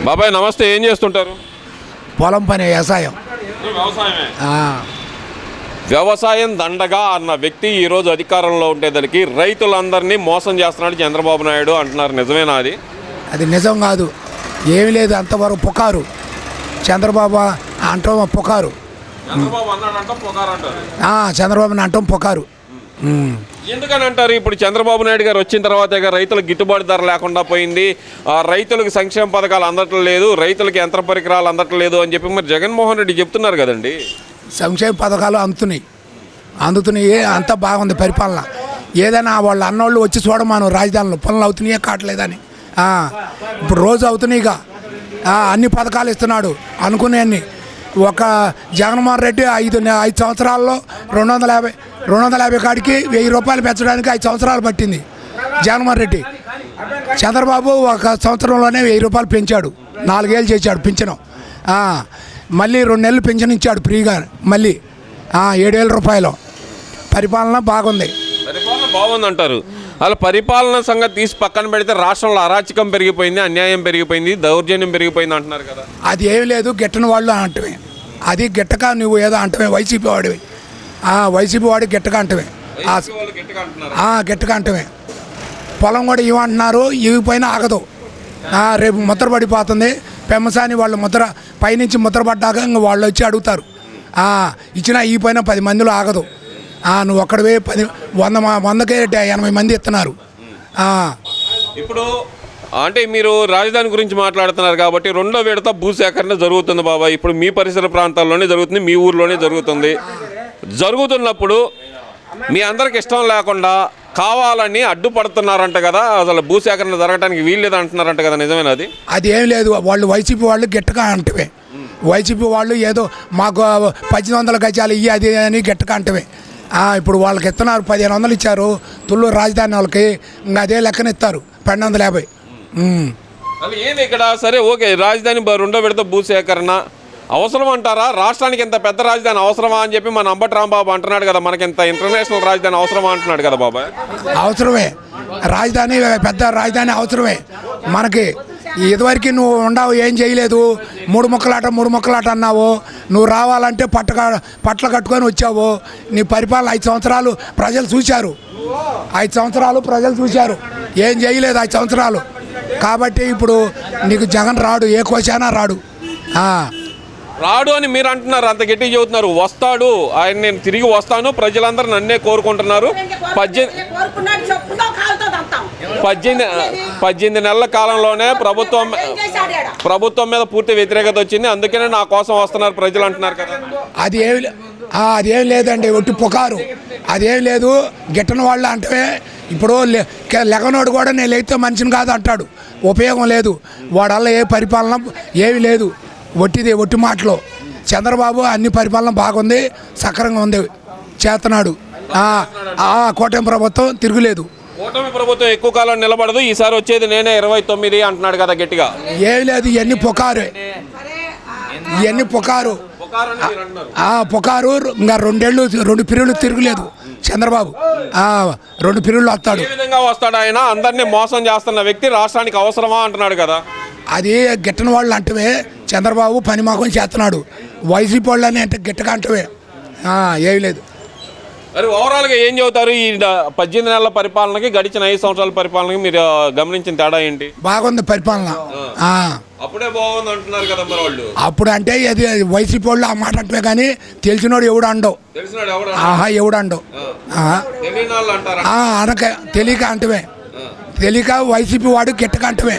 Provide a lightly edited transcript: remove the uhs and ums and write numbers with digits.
బాబాయ్ నమస్తే, ఏం చేస్తుంటారు? పొలం పని, వ్యవసాయం. వ్యవసాయమే. వ్యవసాయం దండగా అన్న వ్యక్తి ఈరోజు అధికారంలో ఉండేదానికి రైతులందరినీ మోసం చేస్తున్నాడు చంద్రబాబు నాయుడు అంటున్నారు. నిజమేనా అది? అది నిజం కాదు, ఏమీ లేదు. అంతవరకు పుకారు. చంద్రబాబు అంటాం పుకారు. చంద్రబాబుని అంటాం పుకారు. ఎందుకని అంటారు? ఇప్పుడు చంద్రబాబు నాయుడు గారు వచ్చిన తర్వాత రైతులకు గిట్టుబాటు ధర లేకుండా పోయింది, రైతులకు సంక్షేమ పథకాలు అందట్లేదు, రైతులకు యంత్ర పరికరాలు అందట్లేదు అని చెప్పి మరి జగన్మోహన్ రెడ్డి చెప్తున్నారు కదండి. సంక్షేమ పథకాలు అందుతున్నాయి, అంతా బాగుంది పరిపాలన. ఏదైనా వాళ్ళ అన్నోళ్ళు వచ్చి చూడమాను రాజధానిలో పనులు అవుతున్నాయే కావట్లేదని. ఇప్పుడు రోజు అవుతున్నాయిగా, అన్ని పథకాలు ఇస్తున్నాడు అనుకునేవన్నీ. ఒక జగన్మోహన్ రెడ్డి 5 సంవత్సరాల్లో 250 కాడికి 1000 రూపాయలు పెంచడానికి 5 సంవత్సరాలు పట్టింది జగన్మోహన్ రెడ్డి. చంద్రబాబు 1 సంవత్సరంలోనే 1000 రూపాయలు పెంచాడు, 4 ఏళ్ళు చేశాడు పింఛను. మళ్ళీ 2 నెలలు పింఛన్ ఇచ్చాడు ఫ్రీగా, మళ్ళీ 7,000 రూపాయలు. పరిపాలన బాగుంది. పరిపాలన బాగుంది అంటారు. అలా పరిపాలన సంగతి తీసి పక్కన పెడితే రాష్ట్రంలో అరాచకం పెరిగిపోయింది, అన్యాయం పెరిగిపోయింది, దౌర్జన్యం పెరిగిపోయింది అంటున్నారు కదా. అది ఏమి లేదు, గిట్టని వాళ్ళు అంటమే. అది గిట్టక నువ్వు ఏదో అంటమే, వైసీపీ వాడివి. వైసీపీ వాడి గిట్టగా అంటమే, గిట్టగా అంటమే. పొలం కూడా ఇవ్వంటున్నారు, ఇవిపోయినా ఆగదు. రేపు ముద్ర పడిపోతుంది. పెమ్మసాని వాళ్ళు ముద్ర పైనుంచి ముద్ర పడ్డాక ఇంక వాళ్ళు వచ్చి అడుగుతారు. ఇచ్చినా ఈ పైన 10 మందిలో ఆగదు. నువ్వు ఒక్కడవే 100కే 80 మంది ఇస్తున్నారు. ఇప్పుడు అంటే మీరు రాజధాని గురించి మాట్లాడుతున్నారు కాబట్టి 2వ విడత భూసేకరణ జరుగుతుంది బాబాయ్. ఇప్పుడు మీ పరిసర ప్రాంతాల్లోనే జరుగుతుంది, మీ ఊర్లోనే జరుగుతుంది. జరుగుతున్నప్పుడు మీ అందరికి ఇష్టం లేకుండా కావాలని అడ్డుపడుతున్నారంట కదా, అసలు భూసేకరణ జరగడానికి వీల్లేదు అంటున్నారంట కదా, నిజమేనా అది? అది ఏం లేదు, వాళ్ళు వైసీపీ వాళ్ళు గట్టిగా అంటవే. వైసీపీ వాళ్ళు ఏదో మాకు 1800 గజాలు ఇవి అది అని గట్టిగా అంటవే. ఇప్పుడు వాళ్ళకి ఇస్తున్నారు, 1500 ఇచ్చారు తుళ్ళూరు రాజధాని వాళ్ళకి, ఇంకా అదే లెక్కన ఇస్తారు 1250. ఏంది ఇక్కడ? సరే ఓకే, రాజధాని 2వ విడత భూసేకరణ అవసరం అంటారా? రాష్ట్రానికి ఇంత పెద్ద రాజధాని అవసరమా అని చెప్పి మన అంబటి రాంబాబు అంటున్నాడు కదా, మనకి ఇంత ఇంటర్నేషనల్ రాజధాని అవసరమా అంటున్నాడు కదా బాబాయ్. అవసరమే, రాజధాని పెద్ద రాజధాని అవసరమే మనకి. ఇదివరకు నువ్వు ఉండవు, ఏం చేయలేదు, 3 ముక్కలాట అన్నావు. నువ్వు రావాలంటే పట్ల కట్టుకొని వచ్చావు. నీ పరిపాలన 5 సంవత్సరాలు ప్రజలు చూశారు. 5 సంవత్సరాలు ప్రజలు చూశారు, ఏం చేయలేదు 5 సంవత్సరాలు. కాబట్టి ఇప్పుడు నీకు జగన్ రాడు, ఏ కోశానా రాడు. రాడు అని మీరు అంటున్నారు, అంత గట్టిగా చెబుతున్నారు. వస్తాడు ఆయన, నేను తిరిగి వస్తాను, ప్రజలందరూ నన్నే కోరుకుంటున్నారు. 18 నెలల కాలంలోనే ప్రభుత్వం మీద పూర్తి వ్యతిరేకత వచ్చింది, అందుకనే నా కోసం వస్తున్నారు ప్రజలు అంటున్నారు కదా. అదేం లేదండి, ఒట్టి పుకారు. అదేం లేదు, గిట్టని వాళ్ళు అంటే ఇప్పుడు లెగనోడు కూడా నేను లేకపోతే మనిషిని కాదు అంటాడు, ఉపయోగం లేదు. వాడల్ల ఏ పరిపాలన ఏమి లేదు, ఒట్టి మాటలు. చంద్రబాబు అన్ని పరిపాలన బాగుంది, సక్రంగా ఉంది, చేస్తున్నాడు. కూటమి ప్రభుత్వం తిరుగులేదు. కూటమి ప్రభుత్వం ఎక్కువ కాలం నిలబడదు, ఈసారి వచ్చేది నేనే 29 అంటున్నాడు కదా గట్టిగా. ఏమి లేదు, ఇవన్నీ పుకారు. పుకారు. ఇంకా 2 పీరియడ్లు తిరుగులేదు చంద్రబాబు. 2 పీరియడ్లు వస్తాడు. ఏ విధంగా వస్తాడు ఆయన? అందరినీ మోసం చేస్తున్న వ్యక్తి రాష్ట్రానికి అవసరమా అంటున్నాడు కదా. అది గిట్టని వాళ్ళు అంటవే, చంద్రబాబు పని మాకం చేస్తున్నాడు. వైసీపీ వాళ్ళని అంటే గిట్టగా అంటవే, ఏమి లేదు. మరి ఓవరాల్గా ఏం చెబుతారు? ఈ 18 నెలల పరిపాలనకి గడిచిన 5 సంవత్సరాల పరిపాలనకి మీరు గమనించిన తేడా ఏంటి? బాగుంది పరిపాలన. అప్పుడే బాగుంది అంటున్నారు కదా మరి వాళ్ళు. అప్పుడు అంటే అది వైసీపీ వాళ్ళు ఆ మాట అంటే కానీ తెలిసినోడు ఎవడు అండవు, ఎవడు అండవు. అనక తెలియక అంటవే, తెలియక వైసీపీ వాడు గిట్టక అంటవే.